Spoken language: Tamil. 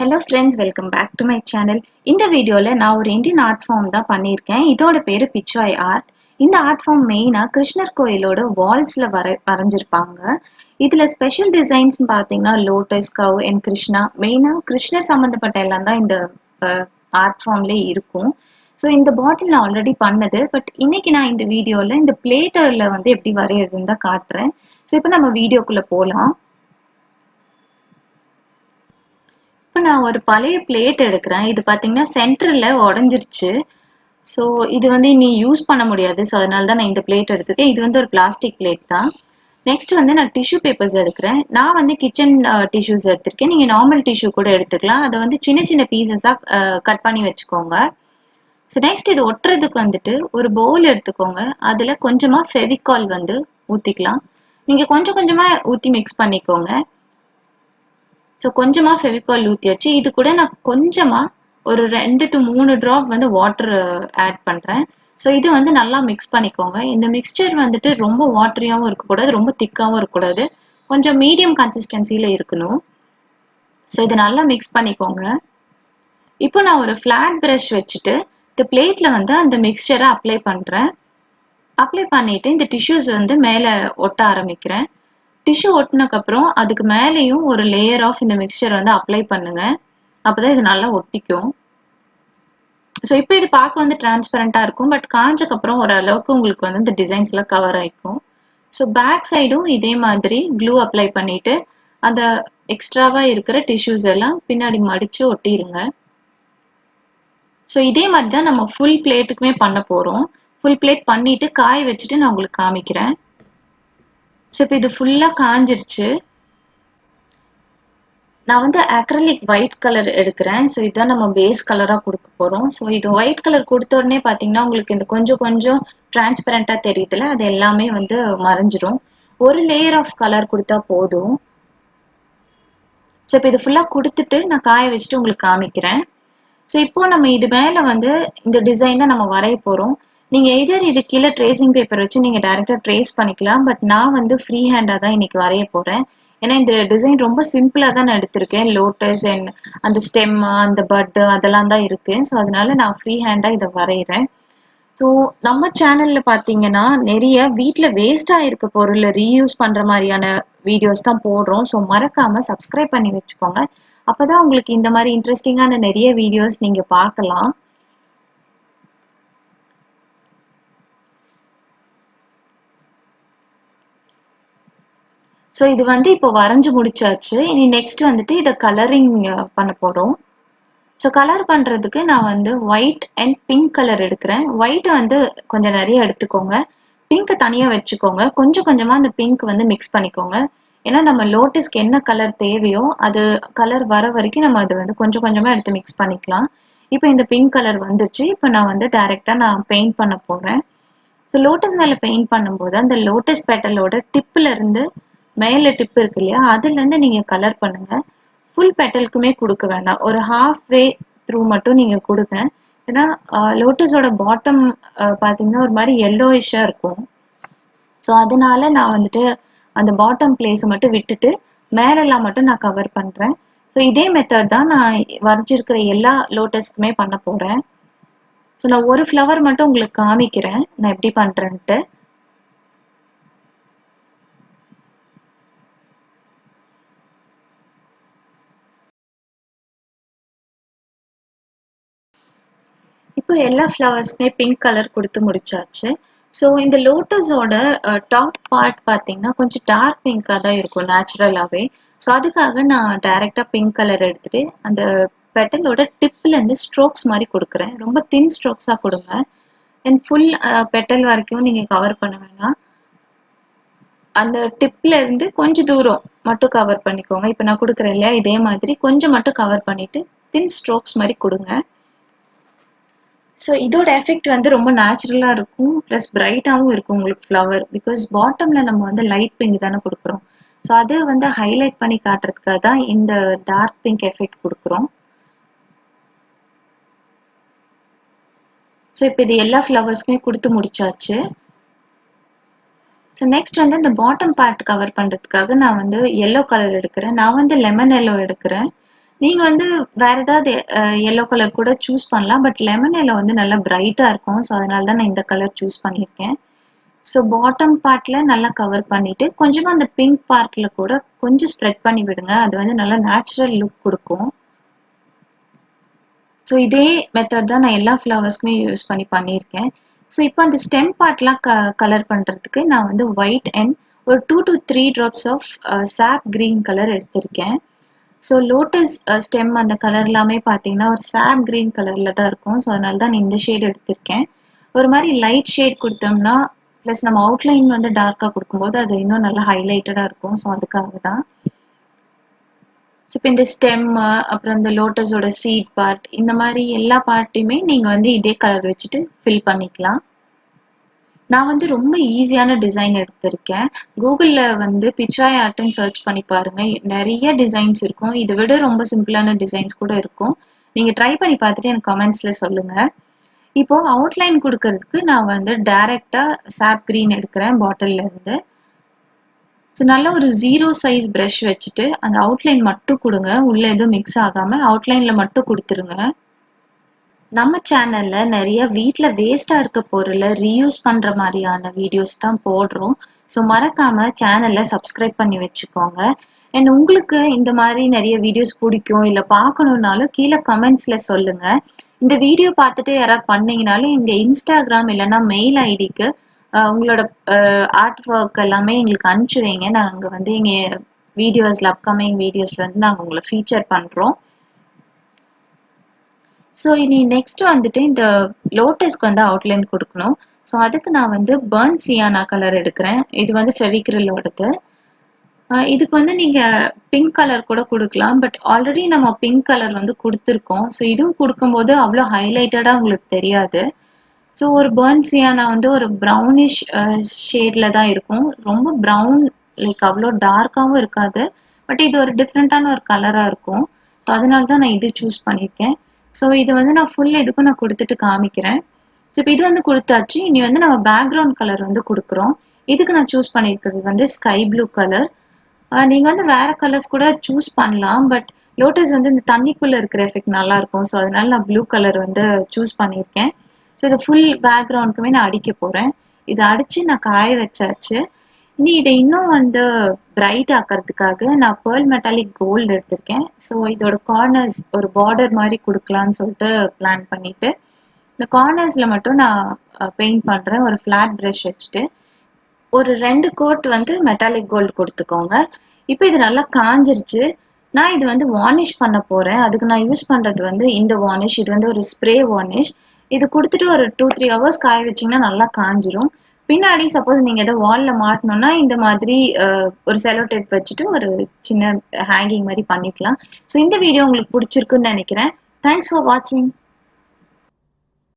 Hello friends, welcome back to my channel. இந்த வீடியோல நான் ஒரு இந்தியன் ஆர்ட் ஃபார்ம் தான் பண்ணியிருக்கேன். இதோட பேரு Pichwai Art. இந்த ஆர்ட் ஃபார்ம் மெயினா கிருஷ்ணர் கோயிலோட வால்ஸ்ல வரைஞ்சிருப்பாங்க. இதுல ஸ்பெஷல் டிசைன்ஸ் பாத்தீங்கன்னா லோட்டஸ், கவ் அண்ட் கிருஷ்ணா. மெயினா கிருஷ்ணர் சம்பந்தப்பட்ட எல்லாம் தான் இந்த ஆர்ட் ஃபார்ம்ல இருக்கும். ஸோ இந்த பாட்டில் நான் ஆல்ரெடி பண்ணது. பட் இன்னைக்கு நான் இந்த வீடியோல இந்த பிளேட்டர்ல வந்து எப்படி வரையறதுன்னு தான் காட்டுறேன். ஸோ இப்போ நம்ம வீடியோக்குள்ள போலாம். இப்போ நான் ஒரு பழைய பிளேட் எடுக்கிறேன். இது பார்த்தீங்கன்னா சென்டர்ல உடஞ்சிருச்சு. ஸோ இது வந்து இனி யூஸ் பண்ண முடியாது. ஸோ அதனால தான் நான் இந்த பிளேட் எடுத்துருக்கேன். இது வந்து ஒரு பிளாஸ்டிக் பிளேட் தான். நெக்ஸ்ட் வந்து நான் டிஷ்யூ பேப்பர்ஸ் எடுக்கிறேன். நான் வந்து கிச்சன் டிஷ்யூஸ் எடுத்திருக்கேன். நீங்கள் நார்மல் டிஷ்யூ கூட எடுத்துக்கலாம். அதை வந்து சின்ன சின்ன பீசஸாக கட் பண்ணி வச்சுக்கோங்க. ஸோ நெக்ஸ்ட் இது ஒட்டுறதுக்கு வந்துட்டு ஒரு பவுல் எடுத்துக்கோங்க. அதில் கொஞ்சமாக ஃபெவிகால் வந்து ஊற்றிக்கலாம். நீங்கள் கொஞ்சம் கொஞ்சமாக ஊற்றி மிக்ஸ் பண்ணிக்கோங்க. ஸோ கொஞ்சமாக ஃபெவிகால் ஊற்றியாச்சு. இது கூட நான் கொஞ்சமாக ஒரு 2 to 3 ட்ராப் வந்து வாட்டர் ஆட் பண்ணுறேன். ஸோ இது வந்து நல்லா மிக்ஸ் பண்ணிக்கோங்க. இந்த மிக்ஸ்சர் வந்துட்டு ரொம்ப வாட்டரியாகவும் இருக்கக்கூடாது, ரொம்ப திக்காகவும் இருக்கக்கூடாது. கொஞ்சம் மீடியம் கன்சிஸ்டன்சியில் இருக்கணும். ஸோ இதை நல்லா மிக்ஸ் பண்ணிக்கோங்க. இப்போ நான் ஒரு ஃப்ளாட் ப்ரஷ் வச்சுட்டு இந்த பிளேட்டில் வந்து அந்த மிக்ஸ்சரை அப்ளை பண்ணுறேன். அப்ளை பண்ணிவிட்டு இந்த டிஷ்யூஸ் வந்து மேலே ஒட்ட ஆரம்பிக்கிறேன். டிஷ்யூ ஒட்டினதுக்கப்புறம் அதுக்கு மேலேயும் ஒரு லேயர் ஆஃப் இந்த மிக்சர் வந்து அப்ளை பண்ணுங்க. அப்போதான் இது நல்லா ஒட்டிக்கும். ஸோ இப்போ இது பார்க்க வந்து டிரான்ஸ்பரண்டாக இருக்கும். பட் காஞ்சக்கப்புறம் ஓரளவுக்கு உங்களுக்கு வந்து இந்த டிசைன்ஸ்லாம் கவர் ஆகிக்கும். ஸோ பேக் சைடும் இதே மாதிரி க்ளூ அப்ளை பண்ணிட்டு அந்த எக்ஸ்ட்ராவாக இருக்கிற டிஷ்யூஸ் எல்லாம் பின்னாடி மடித்து ஒட்டிடுங்க. ஸோ இதே மாதிரி தான் நம்ம ஃபுல் பிளேட்டுக்குமே பண்ண போகிறோம். ஃபுல் பிளேட் பண்ணிவிட்டு காய வச்சுட்டு நான் உங்களுக்கு காமிக்கிறேன். ஸோ இப்போ இது ஃபுல்லாக காஞ்சிருச்சு. நான் வந்து அக்ரலிக் ஒயிட் கலர் எடுக்கிறேன். ஸோ இதுதான் நம்ம பேஸ் கலராக கொடுக்க போகிறோம். ஸோ இது ஒயிட் கலர் கொடுத்த உடனே பார்த்தீங்கன்னா உங்களுக்கு இந்த கொஞ்சம் கொஞ்சம் டிரான்ஸ்பரண்டாக தெரியுதுல, அது எல்லாமே வந்து மறைஞ்சிரும். ஒரு லேயர் ஆஃப் கலர் கொடுத்தா போதும். ஸோ இப்போ இது ஃபுல்லாக கொடுத்துட்டு நான் காய வச்சுட்டு உங்களுக்கு காமிக்கிறேன். ஸோ இப்போ நம்ம இது மேலே வந்து இந்த டிசைன் தான் நம்ம வரைய போகிறோம். நீங்கள் எதர் இது கீழே ட்ரேசிங் பேப்பர் வச்சு நீங்கள் டேரெக்டாக ட்ரேஸ் பண்ணிக்கலாம். பட் நான் வந்து ஃப்ரீ ஹேண்டாக தான் இன்னைக்கு வரைய போகிறேன். ஏன்னா இந்த டிசைன் ரொம்ப சிம்பிளாக தான் நான் எடுத்திருக்கேன். லோட்டஸ் அண்ட் அந்த ஸ்டெம், அந்த பட்டு அதெல்லாம் தான் இருக்குது. ஸோ அதனால நான் ஃப்ரீ ஹேண்டாக இதை வரைகிறேன். ஸோ நம்ம சேனலில் பார்த்தீங்கன்னா நிறைய வீட்டில் வேஸ்டாக இருக்க பொருளை ரீயூஸ் பண்ணுற மாதிரியான வீடியோஸ் தான் போடுறோம். ஸோ மறக்காமல் சப்ஸ்கிரைப் பண்ணி வச்சுக்கோங்க. அப்போ தான் உங்களுக்கு இந்த மாதிரி இன்ட்ரெஸ்டிங்கான நிறைய வீடியோஸ் நீங்கள் பார்க்கலாம். ஸோ இது வந்து இப்போ வரைஞ்சு முடிச்சாச்சு. இனி நெக்ஸ்ட் வந்துட்டு இதை கலரிங் பண்ண போகிறோம். ஸோ கலர் பண்ணுறதுக்கு நான் வந்து ஒயிட் அண்ட் பிங்க் கலர் எடுக்கிறேன். ஒயிட்டை வந்து கொஞ்சம் நிறைய எடுத்துக்கோங்க, பிங்க்கை தனியாக வச்சுக்கோங்க. கொஞ்சம் கொஞ்சமாக அந்த பிங்க் வந்து மிக்ஸ் பண்ணிக்கோங்க. ஏன்னா நம்ம லோட்டஸ்க்கு என்ன கலர் தேவையோ அது கலர் வர வரைக்கும் நம்ம அதை வந்து கொஞ்சம் கொஞ்சமாக எடுத்து மிக்ஸ் பண்ணிக்கலாம். இப்போ இந்த பிங்க் கலர் வந்துருச்சு. இப்போ நான் வந்து டைரெக்டாக நான் பெயிண்ட் பண்ண போகிறேன். ஸோ லோட்டஸ் மேலே பெயிண்ட் பண்ணும்போது அந்த லோட்டஸ் பெட்டலோட டிப்பில் இருந்து மேலே டிப் இருக்கு இல்லையா, அதுலேருந்து நீங்கள் கலர் பண்ணுங்கள். ஃபுல் பெட்டலுக்குமே கொடுக்க வேண்டாம், ஒரு ஹாஃப் வே த்ரூ மட்டும் நீங்கள் கொடுங்க. ஏன்னா லோட்டஸோட பாட்டம் பார்த்தீங்கன்னா ஒரு மாதிரி எல்லோயிஷாக இருக்கும். ஸோ அதனால நான் வந்துட்டு அந்த பாட்டம் பிளேஸை மட்டும் விட்டுட்டு மேலெல்லாம் மட்டும் நான் கவர் பண்ணுறேன். ஸோ இதே மெத்தட் தான் நான் வரைஞ்சிருக்கிற எல்லா லோட்டஸ்க்குமே பண்ண போகிறேன். ஸோ நான் ஒரு ஃப்ளவர் மட்டும் உங்களுக்கு காமிக்கிறேன் நான் எப்படி பண்ணுறேன்ட்டு. இப்போ எல்லா ஃப்ளவர்ஸ்க்குமே பிங்க் கலர் கொடுத்து முடிச்சாச்சு. ஸோ இந்த லோட்டஸோட டாப் பார்ட் பார்த்தீங்கன்னா கொஞ்சம் டார்க் பிங்காக தான் இருக்கும் நேச்சுரலாகவே. ஸோ அதுக்காக நான் டைரெக்டாக பிங்க் கலர் எடுத்துகிட்டு அந்த பெட்டலோட டிப்லேருந்து ஸ்ட்ரோக்ஸ் மாதிரி கொடுக்குறேன். ரொம்ப தின் ஸ்ட்ரோக்ஸாக கொடுங்க. அண்ட் ஃபுல் பெட்டல் வரைக்கும் நீங்கள் கவர் பண்ண வேணாம். அந்த டிப்ல இருந்து கொஞ்சம் தூரம் மட்டும் கவர் பண்ணிக்கோங்க. இப்போ நான் கொடுக்குறேன் இல்லையா, இதே மாதிரி கொஞ்சம் மட்டும் கவர் பண்ணிவிட்டு தின் ஸ்ட்ரோக்ஸ் மாதிரி கொடுங்க. ஸோ இதோட எஃபெக்ட் வந்து ரொம்ப நேச்சுரலாக இருக்கும், ப்ளஸ் பிரைட்டாகவும் இருக்கும் உங்களுக்கு ஃப்ளவர். பிகாஸ் பாட்டமில் நம்ம வந்து லைட் பிங்க் தானே கொடுக்குறோம். ஸோ அது வந்து ஹைலைட் பண்ணி காட்டுறதுக்காக தான் இந்த டார்க் பிங்க் எஃபெக்ட் கொடுக்குறோம். ஸோ இப்போ இது எல்லா ஃப்ளவர்ஸ்க்குமே கொடுத்து முடிச்சாச்சு. ஸோ நெக்ஸ்ட் வந்து இந்த பாட்டம் பார்ட் கவர் பண்ணுறதுக்காக நான் வந்து எல்லோ கலர் எடுக்கிறேன். நான் வந்து லெமன் எல்லோ எடுக்கிறேன். நீங்க வந்து வேற ஏதாவது எல்லோ கலர் கூட சூஸ் பண்ணலாம். பட் லெமன் எல்லோ வந்து நல்லா பிரைட்டா இருக்கும். ஸோ அதனால தான் நான் இந்த கலர் சூஸ் பண்ணியிருக்கேன். ஸோ பாட்டம் பார்ட்ல நல்லா கவர் பண்ணிட்டு, கொஞ்சமா அந்த பிங்க் பார்ட்ல கூட கொஞ்சம் ஸ்ப்ரெட் பண்ணி விடுங்க. அது வந்து நல்லா நேச்சுரல் லுக் குடுக்கும். ஸோ இதே மெத்தட் தான் நான் எல்லா ஃப்ளவர்ஸ்க்குமே யூஸ் பண்ணி பண்ணியிருக்கேன். ஸோ இப்போ அந்த ஸ்டெம் பார்ட்லாம் கலர் பண்றதுக்கு நான் வந்து ஒயிட் அண்ட் ஒரு 2 to 3 ட்ராப்ஸ் ஆஃப் சாப் கிரீன் கலர் எடுத்திருக்கேன். ஸோ லோட்டஸ் ஸ்டெம் அந்த கலர் எல்லாமே பார்த்தீங்கன்னா ஒரு சாப் கிரீன் கலர்ல தான் இருக்கும். ஸோ அதனால தான் நான் இந்த ஷேட் எடுத்திருக்கேன். ஒரு மாதிரி லைட் ஷேட் கொடுத்தோம்னா ப்ளஸ் நம்ம அவுட்லைன் வந்து டார்க்காக கொடுக்கும்போது அது இன்னும் நல்லா ஹைலைட்டடாக இருக்கும். ஸோ அதுக்காக தான். ஸோ இப்போ இந்த ஸ்டெம் அப்புறம் இந்த லோட்டஸோட சீட் பார்ட் இந்த மாதிரி எல்லா பார்ட்டையுமே நீங்கள் வந்து இதே கலர் வச்சுட்டு ஃபில் பண்ணிக்கலாம். நான் வந்து ரொம்ப ஈஸியான டிசைன் எடுத்திருக்கேன். கூகுளில் வந்து பிச்வாய் ஆர்ட்னு சர்ச் பண்ணி பாருங்க. நிறைய டிசைன்ஸ் இருக்கும். இதை விட ரொம்ப சிம்பிளான டிசைன்ஸ் கூட இருக்கும். நீங்கள் ட்ரை பண்ணி பார்த்துட்டு எனக்கு கமெண்ட்ஸில் சொல்லுங்கள். இப்போ அவுட்லைன் கொடுக்கறதுக்கு நான் வந்து டைரக்டா சாப் கிரீன் எடுக்கிறேன் பாட்டில்ல இருந்து. ஸோ நல்ல ஒரு 0 சைஸ் ப்ரஷ் வச்சுட்டு அந்த அவுட்லைன் மட்டும் கொடுங்க. உள்ள எதுவும் மிக்ஸ் ஆகாம அவுட்லைன்ல மட்டும் கொடுத்துருங்க. நம்ம சேனல்ல நிறைய வீட்ல வேஸ்டா இருக்க பொருளை ரீயூஸ் பண்ற மாதிரியான வீடியோஸ் தான் போடுறோம். ஸோ மறக்காம சேனல்ல சப்ஸ்கிரைப் பண்ணி வச்சுக்கோங்க. அண்ட் உங்களுக்கு இந்த மாதிரி நிறைய வீடியோஸ் பிடிக்கும் இல்லை பார்க்கணுன்னாலும் கீழே கமெண்ட்ஸ்ல சொல்லுங்க. இந்த வீடியோ பார்த்துட்டு யாராவது பண்ணீங்கனாலும் எங்க இன்ஸ்டாகிராம் இல்லைன்னா மெயில் ஐடிக்கு உங்களோட ஆர்ட் ஒர்க் எல்லாமே எங்களுக்கு அனுப்பிச்சு வைங்க. நாங்கள் வந்து எங்க வீடியோஸ்ல அப்கமிங் வீடியோஸ்ல வந்து நாங்கள் உங்களை ஃபீச்சர் பண்றோம். ஸோ இனி நெக்ஸ்ட் வந்துட்டு இந்த லோட்டஸ்க்கு வந்து அவுட்லைன் கொடுக்கணும். ஸோ அதுக்கு நான் வந்து பர்ன் சியானா கலர் எடுக்கிறேன். இது வந்து ஃபெவிக்ரிலோடது. இதுக்கு வந்து நீங்க பிங்க் கலர் கூட கொடுக்கலாம். பட் ஆல்ரெடி நம்ம பிங்க் கலர் வந்து கொடுத்துருக்கோம். ஸோ இதுவும் கொடுக்கும்போது அவ்வளோ ஹைலைட்டடா உங்களுக்கு தெரியாது. ஸோ ஒரு பர்ன் சியானா வந்து ஒரு ப்ரௌனிஷ் ஷேட்ல தான் இருக்கும். ரொம்ப ப்ரௌன் லைக் அவ்வளோ டார்க்காகவும் இருக்காது. பட் இது ஒரு டிஃப்ரெண்ட்டான ஒரு கலராக இருக்கும். ஸோ அதனால தான் நான் இது சூஸ் பண்ணியிருக்கேன். ஸோ இது வந்து நான் ஃபுல் இதுக்கும் நான் கொடுத்துட்டு காமிக்கிறேன். ஸோ இப்போ இது வந்து கொடுத்தாச்சு. இனி வந்து நம்ம பேக்ரவுண்ட் கலர் வந்து கொடுக்குறோம். இதுக்கு நான் சூஸ் பண்ணியிருக்கிறது வந்து ஸ்கை ப்ளூ கலர். நீங்க வந்து வேற கலர்ஸ் கூட சூஸ் பண்ணலாம். பட் லோட்டஸ் வந்து இந்த தண்ணிக்குள்ள இருக்கிற எஃபெக்ட் நல்லா இருக்கும். ஸோ அதனால நான் ப்ளூ கலர் வந்து சூஸ் பண்ணியிருக்கேன். ஸோ இதை ஃபுல் பேக்ரவுண்டுக்குமே நான் அடிக்க போறேன். இதை அடிச்சு நான் காய வச்சாச்சு. இனி இதை இன்னும் வந்து பிரைட் ஆக்கிறதுக்காக நான் பேர்ல் மெட்டாலிக் கோல்டு எடுத்திருக்கேன். ஸோ இதோட கார்னர்ஸ் ஒரு பார்டர் மாதிரி கொடுக்கலான்னு சொல்லிட்டு பிளான் பண்ணிட்டு இந்த கார்னர்ஸ்ல மட்டும் நான் பெயிண்ட் பண்றேன். ஒரு ஃபிளாட் ப்ரஷ் வச்சுட்டு ஒரு 2 கோட் வந்து மெட்டாலிக் கோல்டு கொடுத்துக்கோங்க. இப்போ இது நல்லா காஞ்சிருச்சு. நான் இது வந்து வார்னிஷ் பண்ண போறேன். அதுக்கு நான் யூஸ் பண்றது வந்து இந்த வார்னிஷ். இது வந்து ஒரு ஸ்ப்ரே வார்னிஷ். இது கொடுத்துட்டு ஒரு 2-3 ஹவர்ஸ் காய வச்சீங்கன்னா நல்லா காஞ்சிரும். பின்னாடி சப்போஸ் நீங்க ஏதோ வால்ல மாட்டணும்னா இந்த மாதிரி ஒரு செலோ டேப் வச்சுட்டு ஒரு சின்ன ஹேங்கிங் மாதிரி பண்ணிக்கலாம். ஸோ இந்த வீடியோ உங்களுக்கு பிடிச்சிருக்குன்னு நினைக்கிறேன். தேங்க்ஸ் ஃபார் வாட்சிங்.